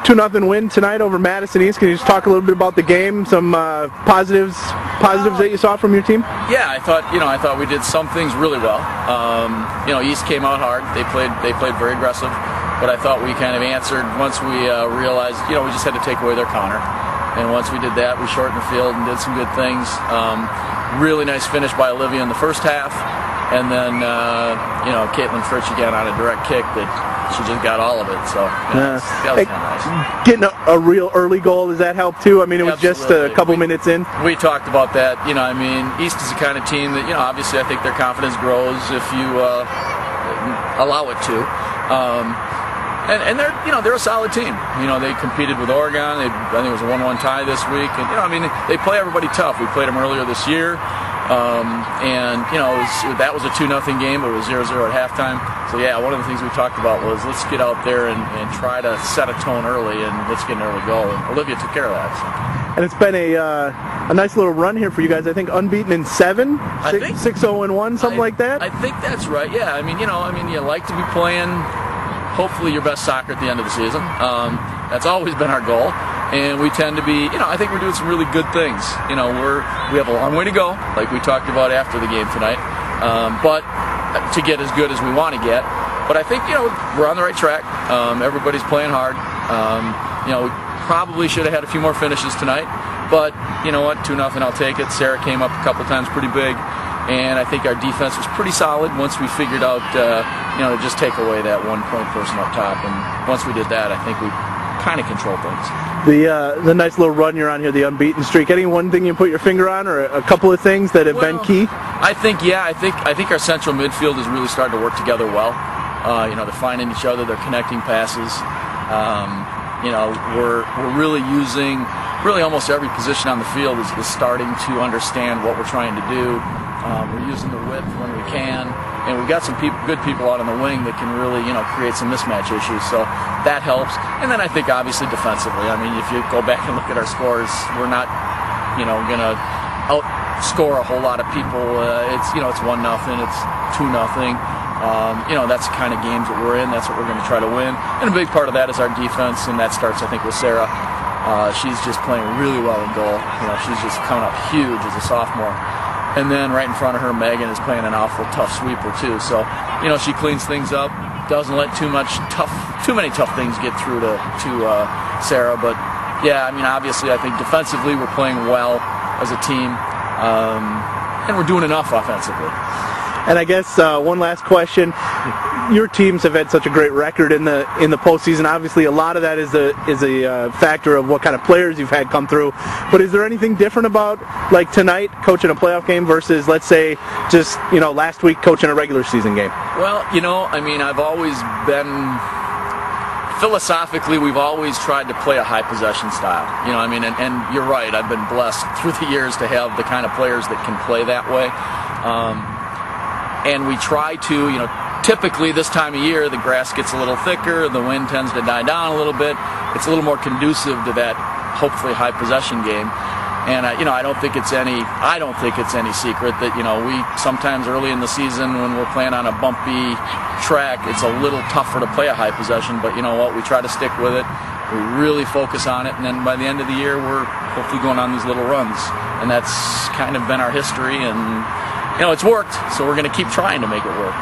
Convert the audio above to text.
2-0 win tonight over Madison East. Can you just talk a little bit about the game? Some positives that you saw from your team? Yeah, I thought we did some things really well. East came out hard. They played very aggressive, but I thought we kind of answered once we realized we just had to take away their counter. And once we did that, we shortened the field and did some good things. Really nice finish by Olivia in the first half, and then Caitlin Fritch again on a direct kick that she just got all of it. So that was kind of nice. Getting a real early goal, does that help too? I mean, it was just a couple minutes in. We talked about that. East is the kind of team that obviously I think their confidence grows if you allow it to. And they're a solid team. They competed with Oregon. I think it was a 1-1 tie this week. And they play everybody tough. We played them earlier this year, that was a 2-0 game. But it was 0-0 at halftime. So yeah, one of the things we talked about was let's get out there and try to set a tone early, and let's get an early goal. And Olivia took care of that. So. And it's been a nice little run here for you guys. I think unbeaten in 7, 6-0-1, something like that. I think that's right. Yeah. You like to be playing hopefully your best soccer at the end of the season. That's always been our goal, and we tend to be, I think we're doing some really good things. We have a long way to go, like we talked about after the game tonight, but to get as good as we want to get. But I think, we're on the right track. Everybody's playing hard. We probably should have had a few more finishes tonight, but you know what, 2-0, I'll take it. Sarah came up a couple times pretty big. And I think our defense was pretty solid once we figured out, to just take away that 1-point person up top. And once we did that, I think we kind of controlled things. The nice little run you're on here, the unbeaten streak. Any one thing you put your finger on, or a couple of things that have been key? I think our central midfield is really starting to work together well. They're finding each other, they're connecting passes. We're really using almost every position on the field is starting to understand what we're trying to do. We're using the width when we can, and we've got some good people out on the wing that can really, create some mismatch issues. So that helps. And then I think obviously defensively. If you go back and look at our scores, we're not, going to outscore a whole lot of people. It's 1-0, it's 2-0. That's the kind of games that we're in. That's what we're going to try to win. And a big part of that is our defense, and that starts, I think, with Sarah. She's just playing really well in goal. She's just coming up huge as a sophomore. And then right in front of her, Megan is playing an awful tough sweeper too. So, she cleans things up, doesn't let too many tough things get through to Sarah. But yeah, obviously, I think defensively we're playing well as a team, and we're doing enough offensively. And I guess one last question. Your teams have had such a great record in the postseason. Obviously, a lot of that is a factor of what kind of players you've had come through. But is there anything different about, like tonight, coaching a playoff game versus, let's say, just last week coaching a regular season game? Well, I've always been philosophically, we've always tried to play a high possession style. And you're right. I've been blessed through the years to have the kind of players that can play that way. And we try to, typically this time of year, the grass gets a little thicker, the wind tends to die down a little bit. It's a little more conducive to that, hopefully, high possession game. And I don't think it's any secret that we sometimes early in the season when we're playing on a bumpy track, it's a little tougher to play a high possession. But you know what? We try to stick with it. We really focus on it, and then by the end of the year, we're hopefully going on these little runs. And that's kind of been our history, and it's worked. So we're going to keep trying to make it work.